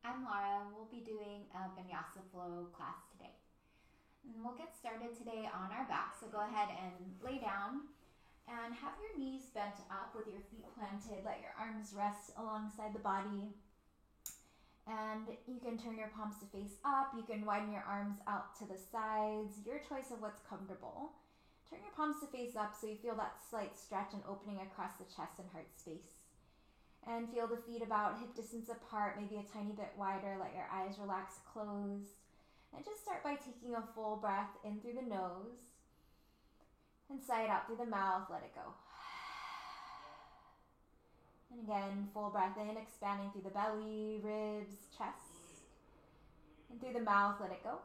I'm Laura. We'll be doing a Vinyasa Flow class today. And we'll get started today on our back, so go ahead and lay down and have your knees bent up with your feet planted. Let your arms rest alongside the body. And you can turn your palms to face up. You can widen your arms out to the sides. Your choice of what's comfortable. Turn your palms to face up so you feel that slight stretch and opening across the chest and heart space. And feel the feet about hip distance apart, maybe a tiny bit wider. Let your eyes relax closed. And just start by taking a full breath in through the nose. And sigh it out through the mouth. Let it go. And again, full breath in, expanding through the belly, ribs, chest. And through the mouth, let it go.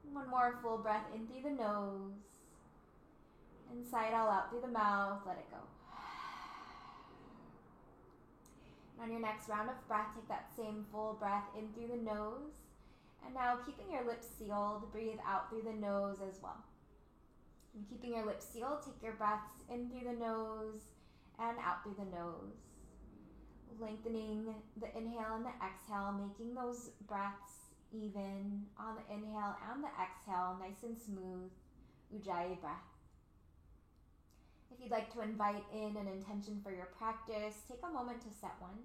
And one more full breath in through the nose. And sigh it all out through the mouth. Let it go. And on your next round of breath, take that same full breath in through the nose. And now, keeping your lips sealed, breathe out through the nose as well. And keeping your lips sealed, take your breaths in through the nose and out through the nose. Lengthening the inhale and the exhale, making those breaths even on the inhale and the exhale, nice and smooth, Ujjayi breath. If you'd like to invite in an intention for your practice, take a moment to set one.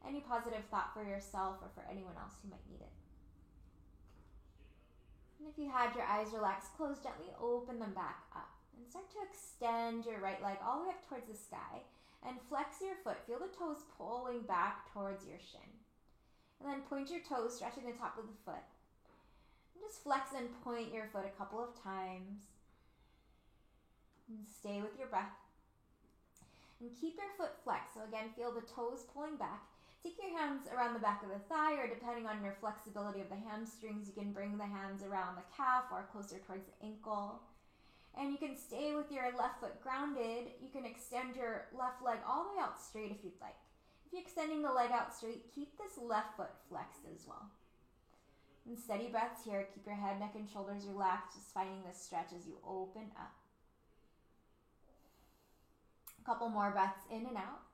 Any positive thought for yourself or for anyone else who might need it. And if you had your eyes relaxed, closed, gently open them back up. And start to extend your right leg all the way up towards the sky. And flex your foot. Feel the toes pulling back towards your shin. And then point your toes, stretching the top of the foot. And just flex and point your foot a couple of times. And stay with your breath. And keep your foot flexed. So again, feel the toes pulling back. Take your hands around the back of the thigh, or depending on your flexibility of the hamstrings, you can bring the hands around the calf or closer towards the ankle. And you can stay with your left foot grounded. You can extend your left leg all the way out straight if you'd like. If you're extending the leg out straight, keep this left foot flexed as well. And steady breaths here. Keep your head, neck, and shoulders relaxed, just finding this stretch as you open up. A couple more breaths in and out.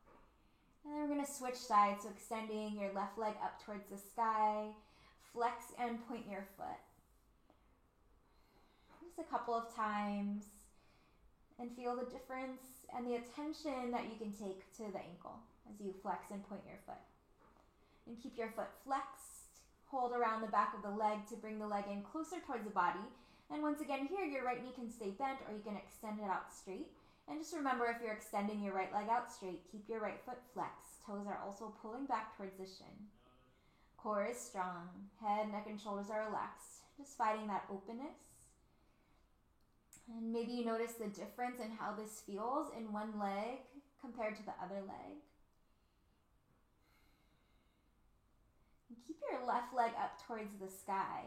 And then we're going to switch sides, so extending your left leg up towards the sky. Flex and point your foot. Just a couple of times. And feel the difference and the attention that you can take to the ankle as you flex and point your foot. And keep your foot flexed. Hold around the back of the leg to bring the leg in closer towards the body. And once again here, your right knee can stay bent, or you can extend it out straight. And just remember, if you're extending your right leg out straight, keep your right foot flexed. Toes are also pulling back towards the shin. Core is strong. Head, neck, and shoulders are relaxed. Just finding that openness. And maybe you notice the difference in how this feels in one leg compared to the other leg. And keep your left leg up towards the sky.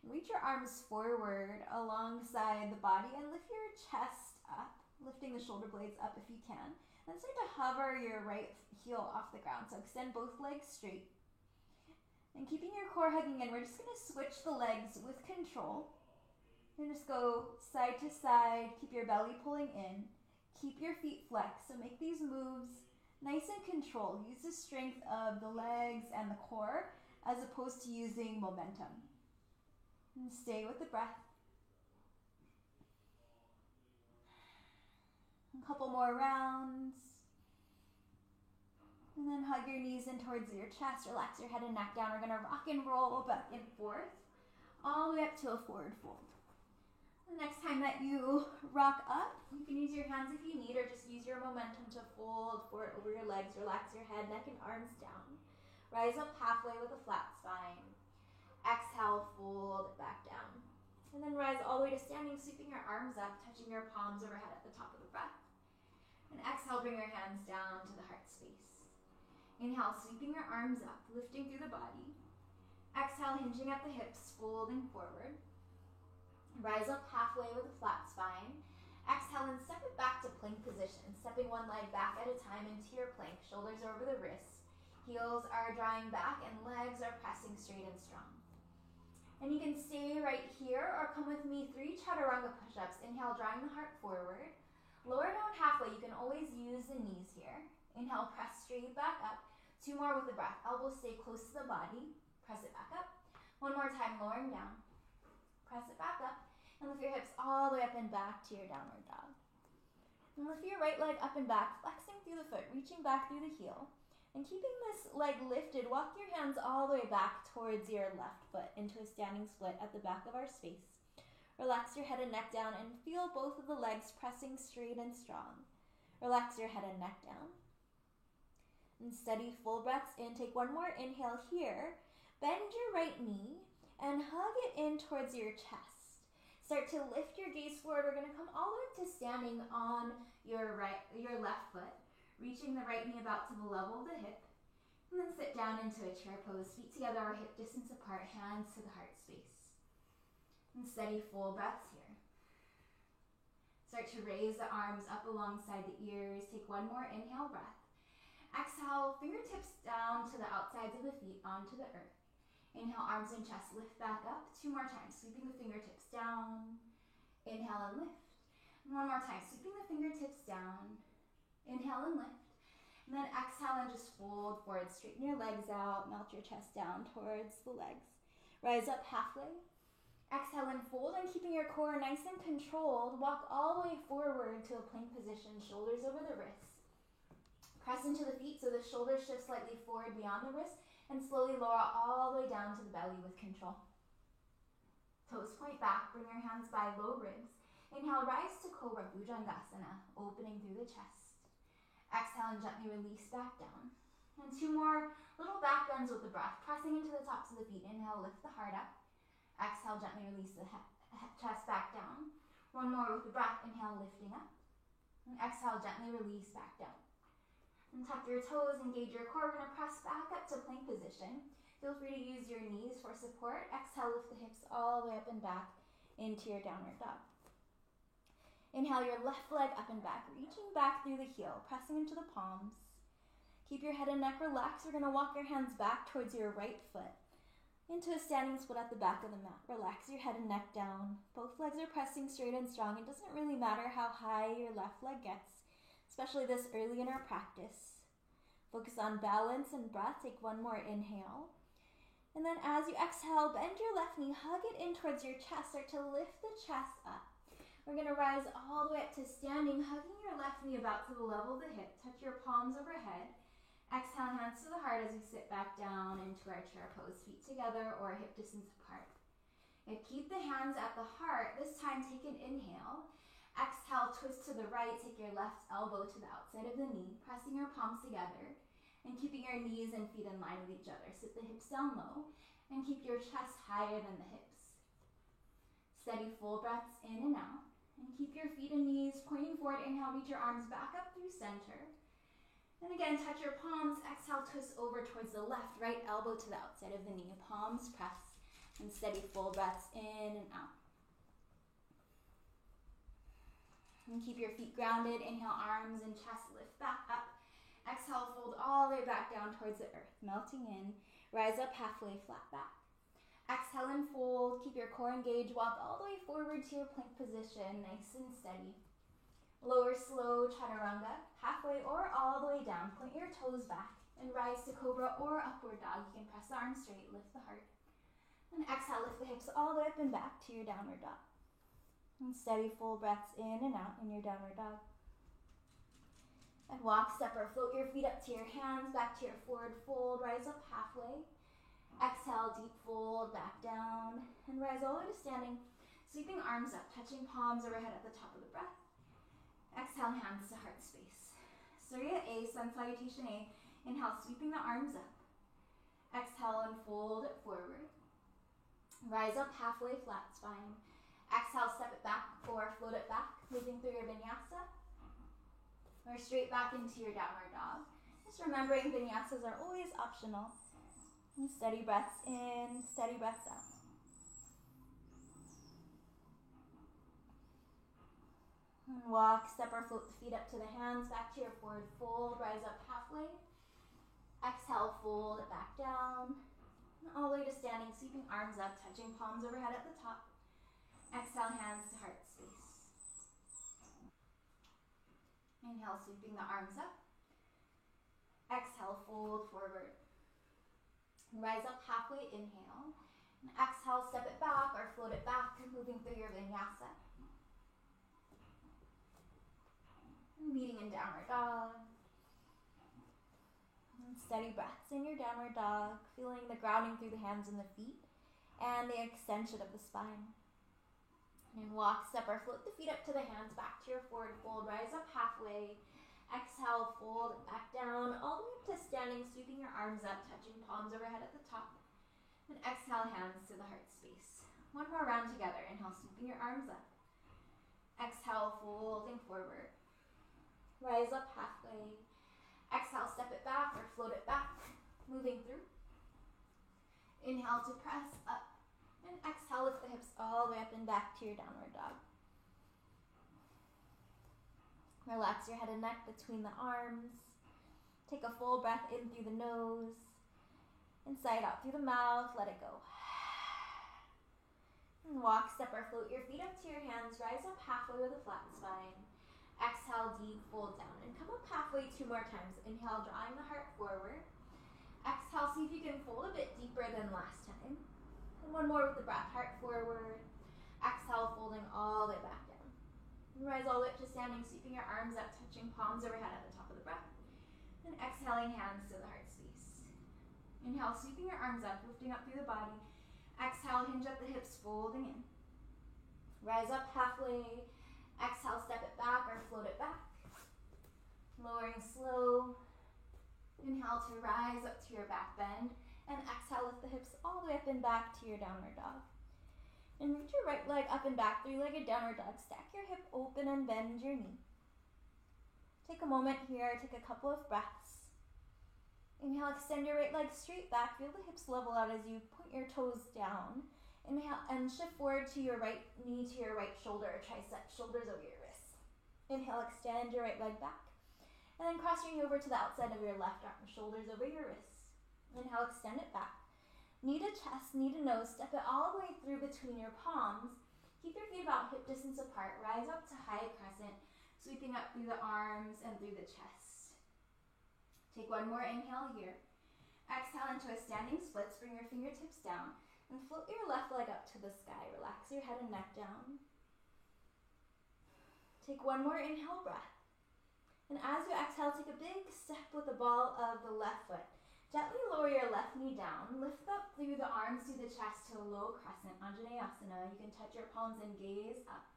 And reach your arms forward alongside the body and lift your chest up. Lifting the shoulder blades up if you can. Then start to hover your right heel off the ground. So extend both legs straight. And keeping your core hugging in, we're just going to switch the legs with control. And just go side to side. Keep your belly pulling in. Keep your feet flexed. So make these moves nice and controlled. Use the strength of the legs and the core as opposed to using momentum. And stay with the breath. A couple more rounds. And then hug your knees in towards your chest. Relax your head and neck down. We're going to rock and roll back and forth all the way up to a forward fold. The next time that you rock up, you can use your hands if you need, or just use your momentum to fold forward over your legs. Relax your head, neck, and arms down. Rise up halfway with a flat spine. Exhale, fold back down. And then rise all the way to standing, sweeping your arms up, touching your palms overhead at the top of the breath. And exhale, bring your hands down to the heart space. Inhale, sweeping your arms up, lifting through the body. Exhale, hinging at the hips, folding forward. Rise up halfway with a flat spine. Exhale and step it back to plank position, stepping one leg back at a time into your plank, shoulders over the wrists. Heels are drawing back and legs are pressing straight and strong. And you can stay right here or come with me 3 chaturanga push-ups. Inhale, drawing the heart forward. Lower down halfway. You can always use the knees here. Inhale, press straight back up. 2 more with the breath. Elbows stay close to the body. Press it back up. 1 more time, lowering down. Press it back up. And lift your hips all the way up and back to your downward dog. And lift your right leg up and back, flexing through the foot, reaching back through the heel. And keeping this leg lifted, walk your hands all the way back towards your left foot into a standing split at the back of our space. Relax your head and neck down and feel both of the legs pressing straight and strong. Relax your head and neck down. And steady full breaths in. Take 1 more inhale here. Bend your right knee and hug it in towards your chest. Start to lift your gaze forward. We're going to come all the way up to standing on your left foot, reaching the right knee about to the level of the hip. And then sit down into a chair pose, feet together or hip distance apart, hands to the heart space. And steady full breaths here. Start to raise the arms up alongside the ears. Take 1 more inhale breath. Exhale, fingertips down to the outsides of the feet onto the earth. Inhale, arms and chest lift back up. 2 more times, sweeping the fingertips down. Inhale and lift. And 1 more time, sweeping the fingertips down. Inhale and lift. And then exhale and just fold forward. Straighten your legs out. Melt your chest down towards the legs. Rise up halfway. Exhale and fold, and keeping your core nice and controlled, walk all the way forward to a plank position, shoulders over the wrists. Press into the feet so the shoulders shift slightly forward beyond the wrist, and slowly lower all the way down to the belly with control. Toes point back, bring your hands by low ribs. Inhale, rise to Cobra, Bhujangasana, opening through the chest. Exhale and gently release back down. And 2 more little back bends with the breath, pressing into the tops of the feet. Inhale, lift the heart up. Exhale, gently release the chest back down. 1 more with the breath. Inhale, lifting up. And exhale, gently release back down. And tuck your toes, engage your core. We're going to press back up to plank position. Feel free to use your knees for support. Exhale, lift the hips all the way up and back into your downward dog. Inhale your left leg up and back, reaching back through the heel, pressing into the palms. Keep your head and neck relaxed. We're going to walk your hands back towards your right foot into a standing split at the back of the mat. Relax your head and neck down. Both legs are pressing straight and strong. It doesn't really matter how high your left leg gets, especially this early in our practice. Focus on balance and breath. Take 1 more inhale. And then as you exhale, bend your left knee, hug it in towards your chest. Start to lift the chest up. We're going to rise all the way up to standing, hugging your left knee about to the level of the hip. Touch your palms overhead. Exhale, hands to the heart as we sit back down into our chair pose, feet together or hip distance apart. And keep the hands at the heart. This time, take an inhale. Exhale, twist to the right. Take your left elbow to the outside of the knee, pressing your palms together and keeping your knees and feet in line with each other. Sit the hips down low and keep your chest higher than the hips. Steady full breaths in and out. And keep your feet and knees pointing forward. Inhale, reach your arms back up through center. And again, touch your palms. Exhale, twist over towards the left, right elbow to the outside of the knee. Palms press. And steady full breaths in and out. And keep your feet grounded. Inhale, arms and chest lift back up. Exhale, fold all the way back down towards the earth. Melting in. Rise up halfway, flat back. Exhale and fold. Keep your core engaged. Walk all the way forward to your plank position, nice and steady. Lower slow chaturanga, halfway or all the way down. Point your toes back and rise to Cobra or upward dog. You can press the arms straight, lift the heart. And exhale, lift the hips all the way up and back to your downward dog. And steady full breaths in and out in your downward dog. And walk, step, or float your feet up to your hands, back to your forward fold. Rise up halfway. Exhale, deep fold, back down, and rise all the way to standing. Sweeping arms up, touching palms overhead at the top of the breath. Exhale, hands to heart space. Surya A, sun salutation A. Inhale, sweeping the arms up. Exhale and fold it forward. Rise up halfway, flat spine. Exhale, step it back or float it back, moving through your vinyasa. Or straight back into your downward dog. Just remembering vinyasas are always optional. And steady breaths in, steady breaths out. And walk, step or float the feet up to the hands, back to your forward fold, rise up halfway. Exhale, fold it back down. And all the way to standing, sweeping arms up, touching palms overhead at the top. Exhale, hands to heart space. Inhale, sweeping the arms up. Exhale, fold forward. Rise up halfway, inhale. And exhale, step it back or float it back, moving through your vinyasa. Meeting in downward dog. And steady breaths in your downward dog, feeling the grounding through the hands and the feet and the extension of the spine. And walk, step, or float the feet up to the hands, back to your forward fold. Rise up halfway. Exhale, fold back down, all the way up to standing, sweeping your arms up, touching palms overhead at the top. And exhale, hands to the heart space. One more round together. Inhale, sweeping your arms up. Exhale, folding forward. Rise up halfway. Exhale, step it back or float it back, moving through. Inhale to press up. And exhale, lift the hips all the way up and back to your downward dog. Relax your head and neck between the arms. Take a full breath in through the nose. And sigh it out through the mouth. Let it go. And walk, step, or float your feet up to your hands. Rise up halfway with a flat spine. Exhale, deep fold down. And come up halfway 2 more times. Inhale, drawing the heart forward. Exhale, see if you can fold a bit deeper than last time. And one more with the breath. Heart forward. Exhale, folding all the way back down. And rise all the way up to standing, sweeping your arms up, touching palms overhead at the top of the breath. And exhaling, hands to the heart space. Inhale, sweeping your arms up, lifting up through the body. Exhale, hinge up the hips, folding in. Rise up halfway. Exhale, step it back or float it back. Lowering slow. Inhale to rise up to your back bend. And exhale, lift the hips all the way up and back to your downward dog. And reach your right leg up and back, 3-legged downward dog. Stack your hip open and bend your knee. Take a moment here, take a couple of breaths. Inhale, extend your right leg straight back. Feel the hips level out as you point your toes down. Inhale and shift forward to your right knee to your right shoulder or tricep, shoulders over your wrists. Inhale, extend your right leg back. And then cross your knee over to the outside of your left arm, shoulders over your wrists. Inhale, extend it back. Knee to chest, knee to nose, step it all the way through between your palms. Keep your feet about hip distance apart. Rise up to high crescent, sweeping up through the arms and through the chest. Take one more inhale here. Exhale into a standing splits. Bring your fingertips down and float your left leg up to the sky. Relax your head and neck down. Take one more inhale breath. And as you exhale, take a big step with the ball of the left foot. Gently lower your left knee down. Lift up through the arms to the chest to a low crescent, Anjaneyasana. You can touch your palms and gaze up.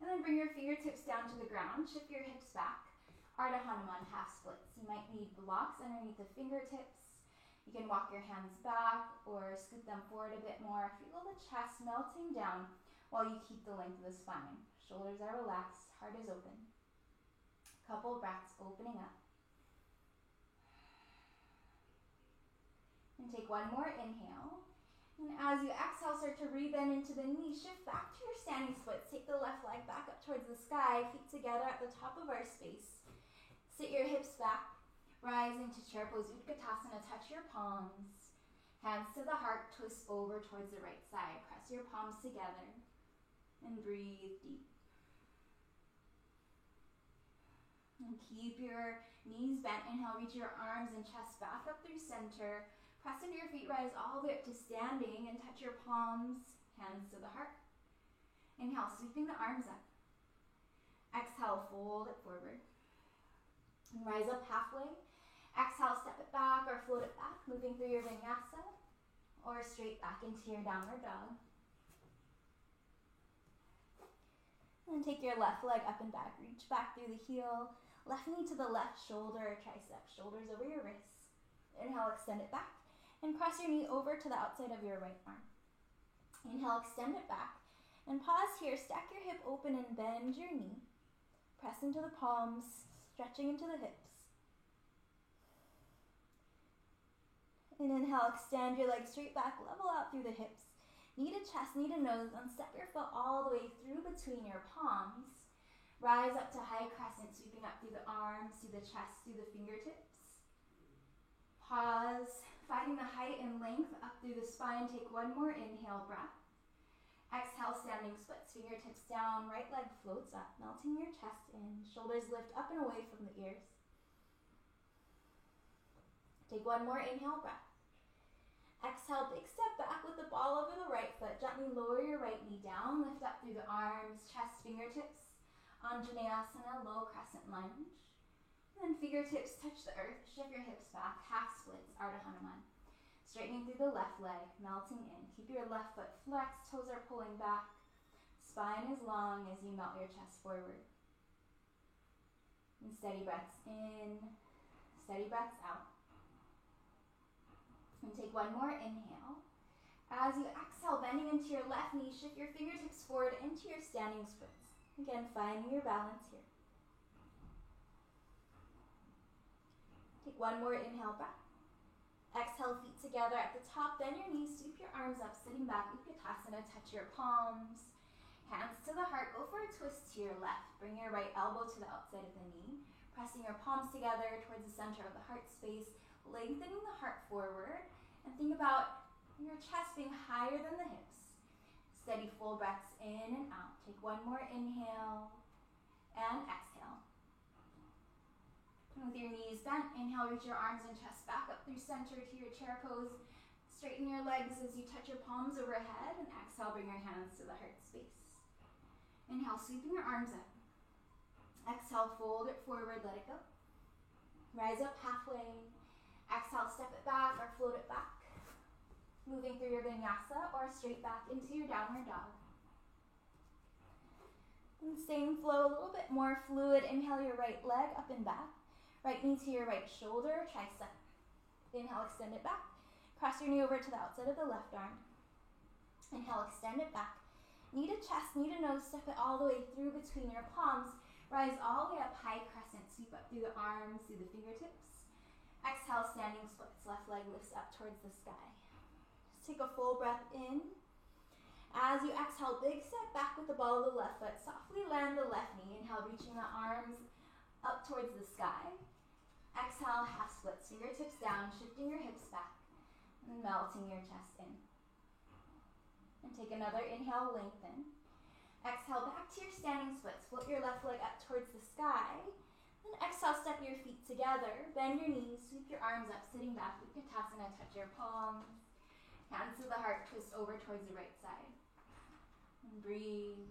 And then bring your fingertips down to the ground. Shift your hips back. Ardha Hanuman, half splits. You might need blocks underneath the fingertips. You can walk your hands back or scoot them forward a bit more. Feel the chest melting down while you keep the length of the spine. Shoulders are relaxed, heart is open. Couple breaths opening up. And take one more inhale. And as you exhale, start to rebend into the knee. Shift back to your standing splits. Take the left leg back up towards the sky. Feet together at the top of our space. Sit your hips back. Rise into chair pose, Utkatasana. Touch your palms. Hands to the heart. Twist over towards the right side. Press your palms together. And breathe deep. And keep your knees bent. Inhale, reach your arms and chest back up through center. Press into your feet, rise all the way up to standing and touch your palms, hands to the heart. Inhale, sweeping the arms up. Exhale, fold it forward. And rise up halfway. Exhale, step it back or float it back, moving through your vinyasa or straight back into your downward dog. And then take your left leg up and back. Reach back through the heel. Left knee to the left shoulder or tricep, shoulders over your wrists. Inhale, extend it back. And cross your knee over to the outside of your right arm. Inhale, extend it back. And pause here. Stack your hip open and bend your knee. Press into the palms, stretching into the hips. And inhale, extend your legs straight back, level out through the hips. Knee to chest, knee to nose, and step your foot all the way through between your palms. Rise up to high crescent, sweeping up through the arms, through the chest, through the fingertips. Pause. Finding the height and length up through the spine, take one more inhale breath. Exhale, standing splits, fingertips down, right leg floats up, melting your chest in. Shoulders lift up and away from the ears. Take one more inhale breath. Exhale, big step back with the ball over the right foot. Gently lower your right knee down. Lift up through the arms, chest, fingertips. Anjaneyasana, low crescent lunge. And then fingertips touch the earth. Shift your hips back. Half splits, Ardha Hanuman. Straightening through the left leg, melting in. Keep your left foot flexed. Toes are pulling back. Spine is long as you melt your chest forward. And steady breaths in, steady breaths out. And take one more inhale. As you exhale, bending into your left knee, shift your fingertips forward into your standing splits. Again, finding your balance here. Take one more inhale breath. Exhale, feet together at the top, bend your knees, sweep your arms up, sitting back, Utkatasana, touch your palms. Hands to the heart, go for a twist to your left. Bring your right elbow to the outside of the knee, pressing your palms together towards the center of the heart space, lengthening the heart forward, and think about your chest being higher than the hips. Steady full breaths in and out. Take one more inhale and exhale. And with your knees bent, inhale, reach your arms and chest back up through center to your chair pose. Straighten your legs as you touch your palms overhead, and exhale, bring your hands to the heart space. Inhale, sweeping your arms up. Exhale, fold it forward, let it go. Rise up halfway. Exhale, step it back or float it back. Moving through your vinyasa or straight back into your downward dog. And same flow, a little bit more fluid. Inhale your right leg up and back. Right knee to your right shoulder, tricep. Inhale, extend it back. Cross your knee over to the outside of the left arm. Inhale, extend it back. Knee to chest, knee to nose, step it all the way through between your palms. Rise all the way up, high crescent. Sweep up through the arms, through the fingertips. Exhale, standing splits. Left leg lifts up towards the sky. Just take a full breath in. As you exhale, big step back with the ball of the left foot. Softly land the left knee. Inhale, reaching the arms up towards the sky. Exhale, half splits. Fingertips down, shifting your hips back. And melting your chest in. And take another inhale, lengthen. Exhale, back to your standing splits. Float your left leg up towards the sky. Then exhale, step your feet together. Bend your knees, sweep your arms up, sitting back. Utkatasana, touch your palms. Hands to the heart, twist over towards the right side. And breathe.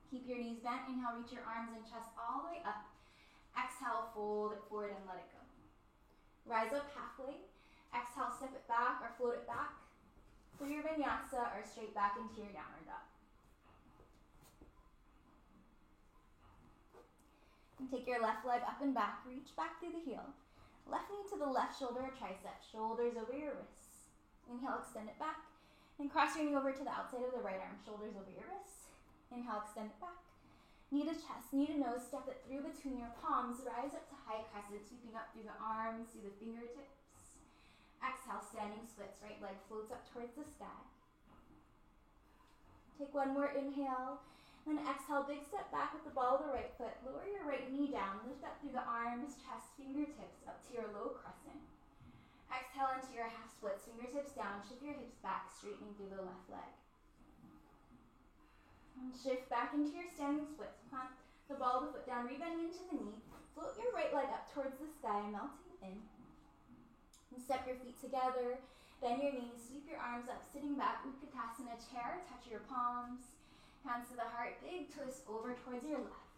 Keep your knees bent. Inhale, reach your arms and chest all the way up. Exhale, fold it forward and let it go. Rise up halfway. Exhale, step it back or float it back through your vinyasa or straight back into your downward dog. And take your left leg up and back. Reach back through the heel. Left knee to the left shoulder or tricep. Shoulders over your wrists. Inhale, extend it back. And cross your knee over to the outside of the right arm. Shoulders over your wrists. Inhale, extend it back. Knee to chest, knee to nose, step it through between your palms. Rise up to high crescent, sweeping up through the arms, through the fingertips. Exhale, standing splits. Right leg floats up towards the sky. Take one more inhale. Then exhale, big step back with the ball of the right foot. Lower your right knee down. Lift up through the arms, chest, fingertips up to your low crescent. Exhale into your half splits. Fingertips down. Shift your hips back, straightening through the left leg. And shift back into your standing splits. Plant the ball of the foot down, rebending into the knee. Float your right leg up towards the sky, melting in. And step your feet together. Bend your knees, sweep your arms up, sitting back. Utkatasana chair, touch your palms. Hands to the heart, big twist over towards your left.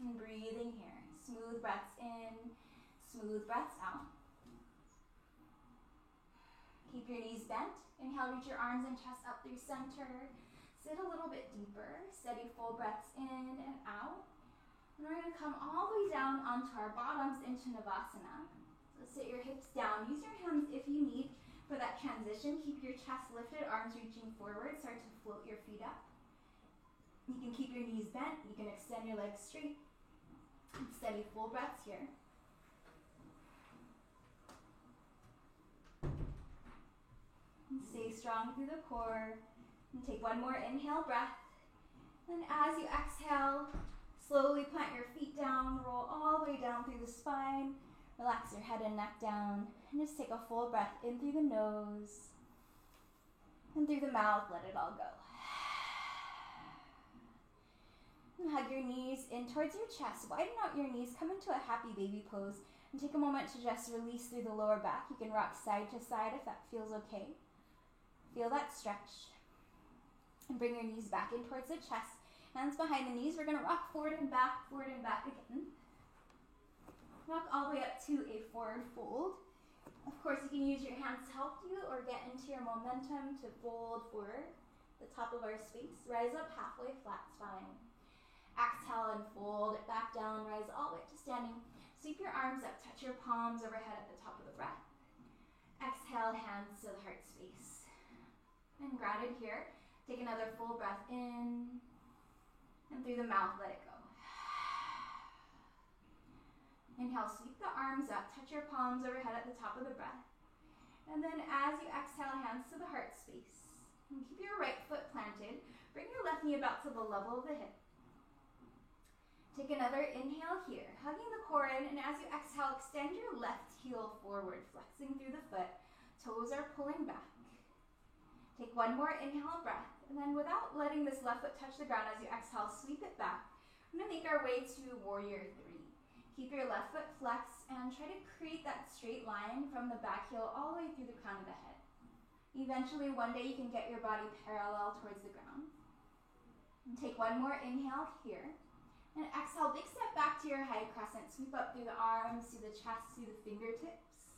And breathing here. Smooth breaths in, smooth breaths out. Keep your knees bent. Inhale, reach your arms and chest up through center. Sit a little bit deeper. Steady full breaths in and out. And we're going to come all the way down onto our bottoms into Navasana. So sit your hips down. Use your hands if you need for that transition. Keep your chest lifted, arms reaching forward. Start to float your feet up. You can keep your knees bent. You can extend your legs straight. And steady full breaths here. And stay strong through the core. And take one more inhale breath. And as you exhale, slowly plant your feet down. Roll all the way down through the spine. Relax your head and neck down. And just take a full breath in through the nose. And through the mouth, let it all go. And hug your knees in towards your chest. Widen out your knees. Come into a happy baby pose. And take a moment to just release through the lower back. You can rock side to side if that feels okay. Feel that stretch. And bring your knees back in towards the chest. Hands behind the knees. We're going to rock forward and back again. Rock all the way up to a forward fold. Of course, you can use your hands to help you or get into your momentum to fold forward. The top of our space. Rise up halfway, flat spine. Exhale and fold it back down. Rise all the way to standing. Sweep your arms up. Touch your palms overhead at the top of the breath. Exhale, hands to the heart space. And grounded here. Take another full breath in. And through the mouth, let it go. Inhale, sweep the arms up. Touch your palms overhead at the top of the breath. And then as you exhale, hands to the heart space. And keep your right foot planted. Bring your left knee about to the level of the hip. Take another inhale here, hugging the core in, and as you exhale, extend your left heel forward, flexing through the foot. Toes are pulling back. Take one more inhale breath, and then without letting this left foot touch the ground as you exhale, sweep it back. We're going to make our way to warrior three. Keep your left foot flexed and try to create that straight line from the back heel all the way through the crown of the head. Eventually, one day you can get your body parallel towards the ground. And take one more inhale here. And exhale, big step back to your high crescent. Sweep up through the arms, through the chest, through the fingertips.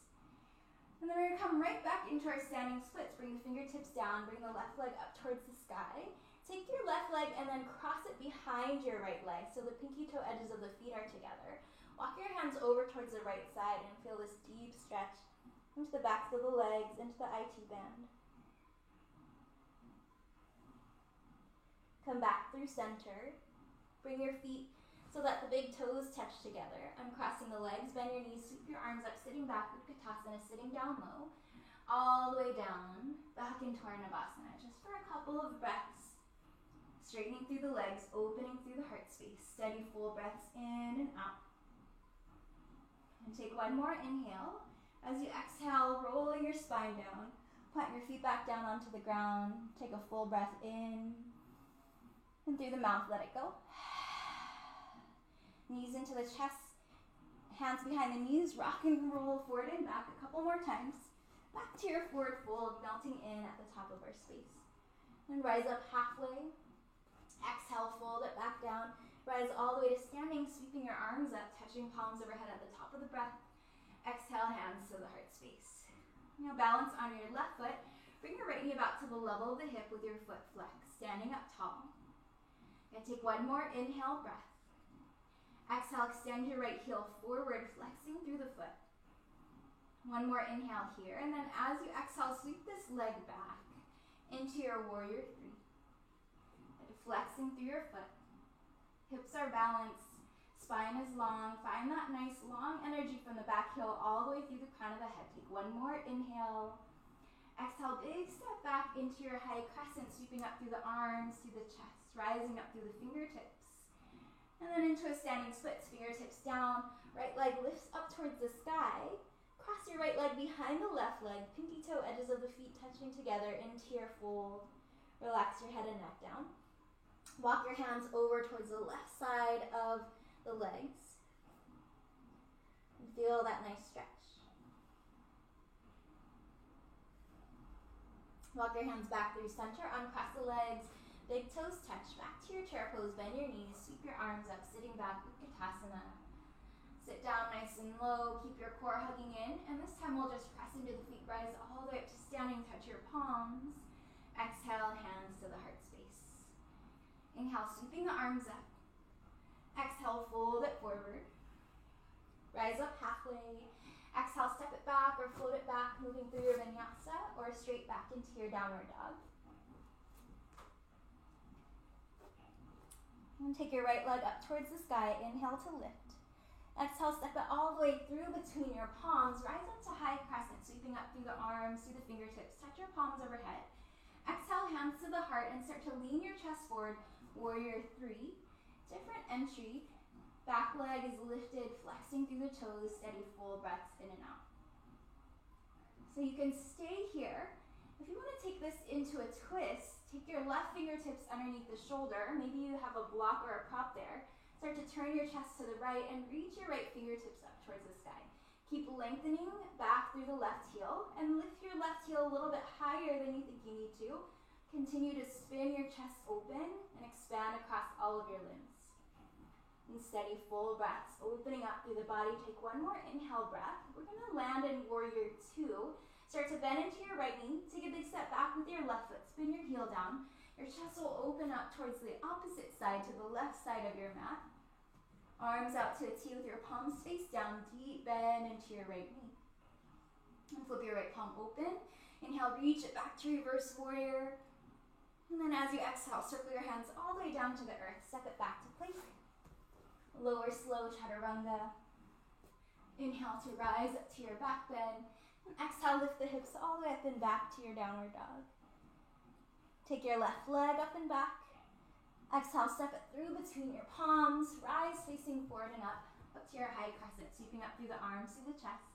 And then we're going to come right back into our standing splits. Bring the fingertips down, bring the left leg up towards the sky. Take your left leg and then cross it behind your right leg so the pinky toe edges of the feet are together. Walk your hands over towards the right side and feel this deep stretch into the backs of the legs, into the IT band. Come back through center. Bring your feet so that the big toes touch together. Uncrossing the legs, bend your knees, sweep your arms up, sitting back, Utkatasana, sitting down low. All the way down, back into our Navasana, just for a couple of breaths. Straightening through the legs, opening through the heart space. Steady full breaths in and out. And take one more inhale. As you exhale, rolling your spine down. Plant your feet back down onto the ground. Take a full breath in. And through the mouth, let it go. Knees into the chest, hands behind the knees, rock and roll forward and back a couple more times. Back to your forward fold, melting in at the top of our space. And rise up halfway. Exhale, fold it back down. Rise all the way to standing, sweeping your arms up, touching palms overhead at the top of the breath. Exhale, hands to the heart space. Now balance on your left foot. Bring your right knee about to the level of the hip with your foot flexed, standing up tall. And take one more inhale breath. Exhale, extend your right heel forward, flexing through the foot. One more inhale here, and then as you exhale, sweep this leg back into your warrior three. And flexing through your foot. Hips are balanced, spine is long. Find that nice long energy from the back heel all the way through the crown of the head. Take one more inhale. Exhale, big step back into your high crescent, sweeping up through the arms, through the chest, rising up through the fingertips. And then into a standing splits, fingertips down, right leg lifts up towards the sky. Cross your right leg behind the left leg, pinky toe edges of the feet touching together into your fold. Relax your head and neck down. Walk your hands over towards the left side of the legs. And feel that nice stretch. Walk your hands back through center, uncross the legs. Big toes touch, back to your chair pose, bend your knees, sweep your arms up, sitting back, Utkatasana. Sit down nice and low, keep your core hugging in, and this time we'll just press into the feet, rise all the way up to standing, touch your palms. Exhale, hands to the heart space. Inhale, sweeping the arms up. Exhale, fold it forward. Rise up halfway. Exhale, step it back or float it back, moving through your vinyasa or straight back into your downward dog. And take your right leg up towards the sky. Inhale to lift. Exhale, step it all the way through between your palms. Rise up to high crescent, sweeping up through the arms, through the fingertips. Touch your palms overhead. Exhale, hands to the heart, and start to lean your chest forward. Warrior three. Different entry. Back leg is lifted, flexing through the toes. Steady full breaths in and out. So you can stay here. If you want to take this into a twist, Take your left fingertips underneath the shoulder. Maybe you have a block or a prop there. Start to turn your chest to the right and reach your right fingertips up towards the sky. Keep lengthening back through the left heel and lift your left heel a little bit higher than you think you need to. Continue to spin your chest open and expand across all of your limbs. And steady full breaths, opening up through the body. Take one more inhale breath. We're going to land in warrior two. Start to bend into your right knee. Take a big step back with your left foot. Spin your heel down. Your chest will open up towards the opposite side, to the left side of your mat. Arms out to a T with your palms face down. Deep bend into your right knee. And flip your right palm open. Inhale, reach it back to reverse warrior. And then as you exhale, circle your hands all the way down to the earth. Step it back to place. Lower slow chaturanga. Inhale to rise up to your back bend. And exhale, lift the hips all the way up and back to your downward dog. Take your left leg up and back. Exhale, step it through between your palms. Rise facing forward and up to your high crescent, sweeping up through the arms, through the chest.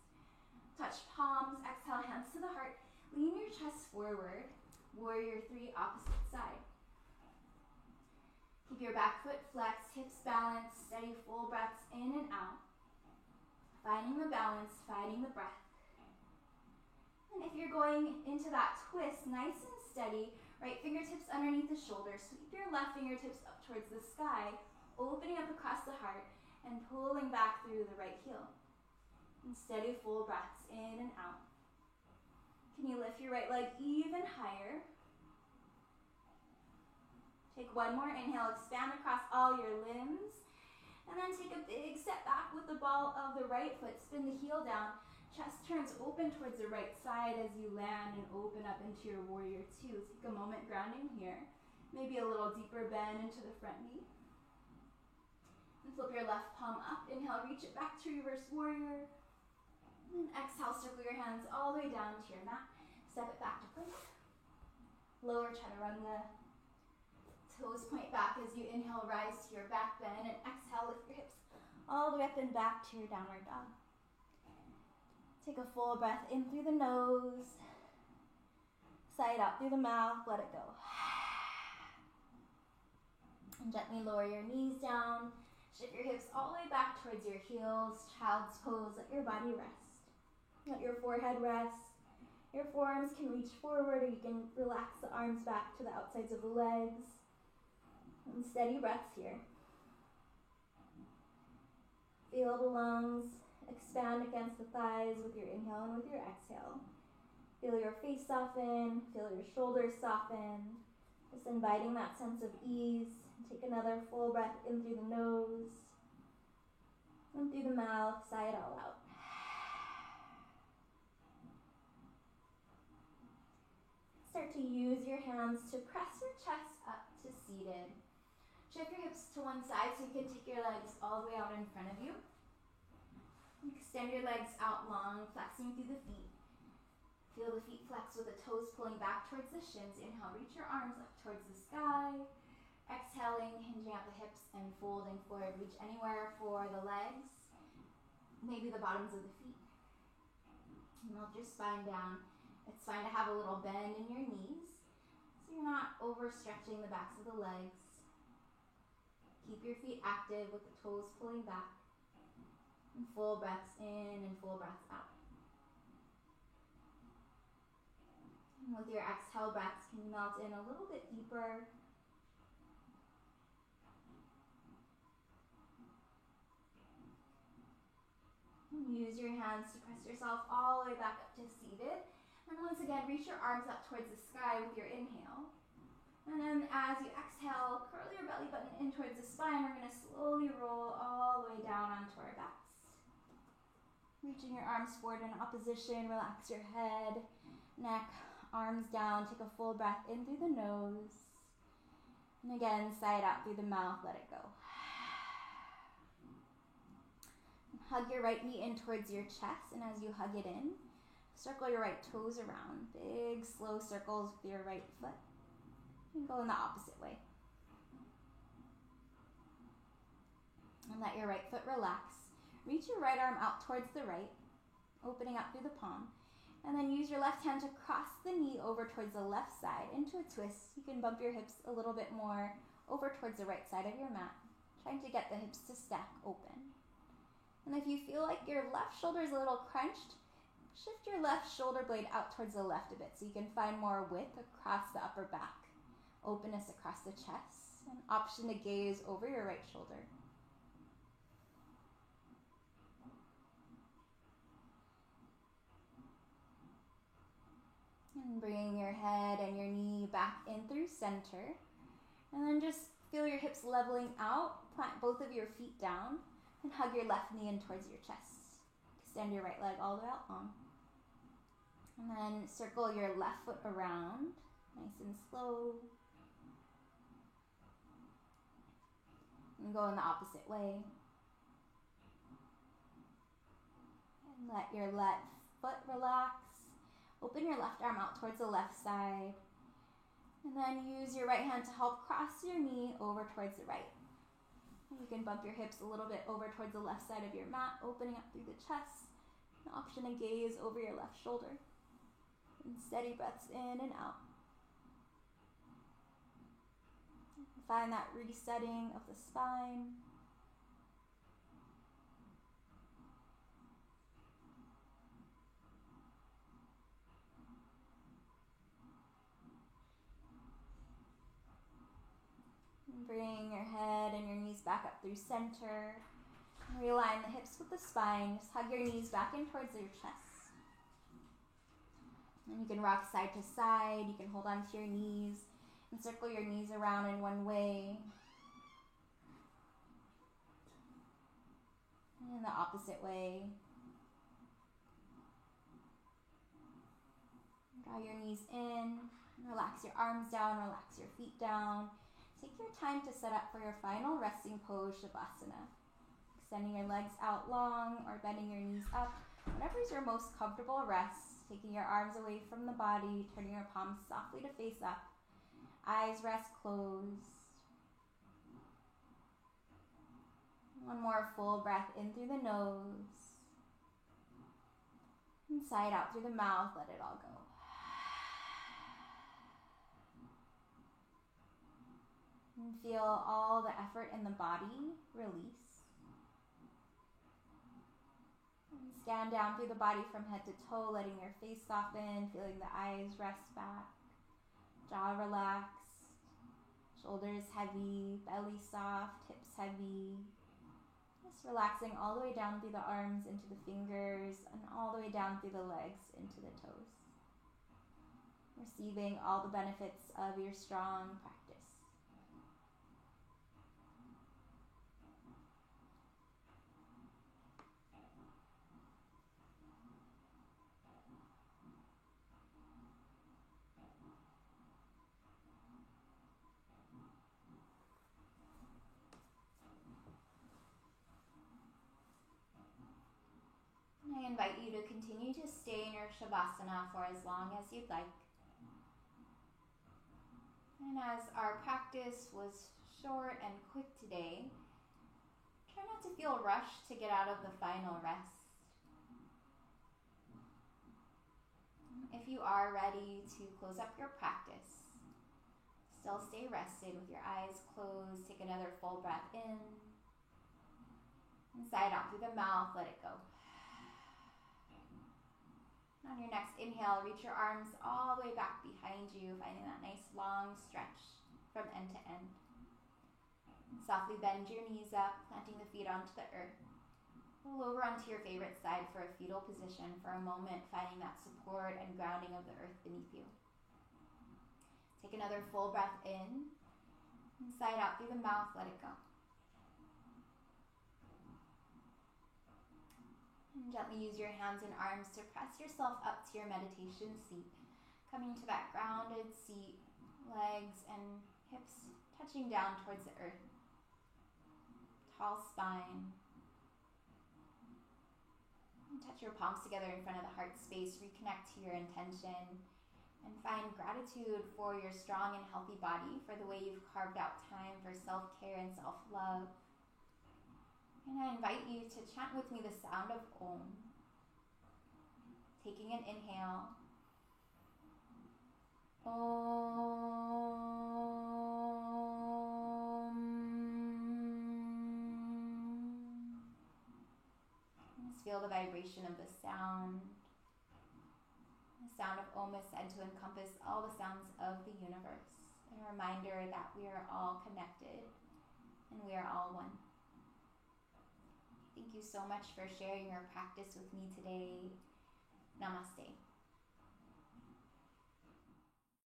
Touch palms, exhale, hands to the heart. Lean your chest forward. Warrior three, opposite side. Keep your back foot flexed, hips balanced, steady full breaths in and out. Finding the balance, finding the breath. And if you're going into that twist, nice and steady, right fingertips underneath the shoulders, sweep your left fingertips up towards the sky, opening up across the heart, and pulling back through the right heel. And steady full breaths in and out. Can you lift your right leg even higher? Take one more inhale, expand across all your limbs, and then take a big step back with the ball of the right foot, spin the heel down. Chest turns open towards the right side as you land and open up into your warrior two. Take a moment grounding here. Maybe a little deeper bend into the front knee. And flip your left palm up. Inhale, reach it back to reverse warrior. And exhale, circle your hands all the way down to your mat. Step it back to place. Lower chaturanga. Toes point back as you inhale, rise to your back bend. And exhale, lift your hips all the way up and back to your downward dog. Take a full breath in through the nose, sigh it out through the mouth, let it go. And gently lower your knees down, shift your hips all the way back towards your heels, child's pose, let your body rest. Let your forehead rest. Your forearms can reach forward, or you can relax the arms back to the outsides of the legs. And steady breaths here. Feel the lungs expand against the thighs with your inhale and with your exhale. Feel your face soften, feel your shoulders soften. Just inviting that sense of ease. Take another full breath in through the nose and through the mouth, sigh it all out. Start to use your hands to press your chest up to seated. Shift your hips to one side so you can take your legs all the way out in front of you. Extend your legs out long, flexing through the feet. Feel the feet flex with the toes pulling back towards the shins. Inhale, reach your arms up towards the sky. Exhaling, hinging at the hips and folding forward. Reach anywhere for the legs, maybe the bottoms of the feet. Melt your spine down. It's fine to have a little bend in your knees, so you're not overstretching the backs of the legs. Keep your feet active with the toes pulling back. And full breaths in and full breaths out. And with your exhale breaths, can you melt in a little bit deeper? And use your hands to press yourself all the way back up to seated. And once again, reach your arms up towards the sky with your inhale. And then as you exhale, curl your belly button in towards the spine. We're going to slowly roll all the way down onto our backs. Reaching your arms forward in opposition, relax your head, neck, arms down. Take a full breath in through the nose. And again, sigh it out through the mouth, let it go. Hug your right knee in towards your chest, and as you hug it in, circle your right toes around. Big, slow circles with your right foot. And go in the opposite way. And let your right foot relax. Reach your right arm out towards the right, opening up through the palm. And then use your left hand to cross the knee over towards the left side into a twist. You can bump your hips a little bit more over towards the right side of your mat, trying to get the hips to stack open. And if you feel like your left shoulder is a little crunched, shift your left shoulder blade out towards the left a bit so you can find more width across the upper back, openness across the chest, an option to gaze over your right shoulder. And bring your head and your knee back in through center. And then just feel your hips leveling out. Plant both of your feet down and hug your left knee in towards your chest. Extend your right leg all the way out long. And then circle your left foot around, nice and slow. And go in the opposite way. And let your left foot relax. Open your left arm out towards the left side. And then use your right hand to help cross your knee over towards the right. You can bump your hips a little bit over towards the left side of your mat, opening up through the chest. An option to gaze over your left shoulder. And steady breaths in and out. Find that resetting of the spine. Bring your head and your knees back up through center. Realign the hips with the spine. Just hug your knees back in towards your chest. And you can rock side to side. You can hold on to your knees and circle your knees around in one way. And in the opposite way. Draw your knees in. Relax your arms down. Relax your feet down. Take your time to set up for your final resting pose, Shavasana. Extending your legs out long or bending your knees up. Whatever is your most comfortable rest. Taking your arms away from the body, turning your palms softly to face up. Eyes rest closed. One more full breath in through the nose. And sigh out through the mouth, let it all go. And feel all the effort in the body release. And scan down through the body from head to toe, letting your face soften, feeling the eyes rest back. Jaw relaxed, shoulders heavy, belly soft, hips heavy. Just relaxing all the way down through the arms into the fingers and all the way down through the legs into the toes. Receiving all the benefits of your strong practice. I invite you to continue to stay in your Shavasana for as long as you'd like. And as our practice was short and quick today, try not to feel rushed to get out of the final rest. If you are ready to close up your practice, still stay rested with your eyes closed. Take another full breath in. And sigh it out through the mouth, let it go. On your next inhale, reach your arms all the way back behind you, finding that nice long stretch from end to end. And softly bend your knees up, planting the feet onto the earth. Roll over onto your favorite side for a fetal position for a moment, finding that support and grounding of the earth beneath you. Take another full breath in, and sigh it out through the mouth, let it go. And gently use your hands and arms to press yourself up to your meditation seat, coming to that grounded seat, legs and hips touching down towards the earth. Tall spine. And touch your palms together in front of the heart space, reconnect to your intention, and find gratitude for your strong and healthy body, for the way you've carved out time for self-care and self-love. And I invite you to chant with me the sound of Om. Taking an inhale. Om. Just feel the vibration of the sound. The sound of Om is said to encompass all the sounds of the universe. A reminder that we are all connected and we are all one. Thank you so much for sharing your practice with me today. Namaste.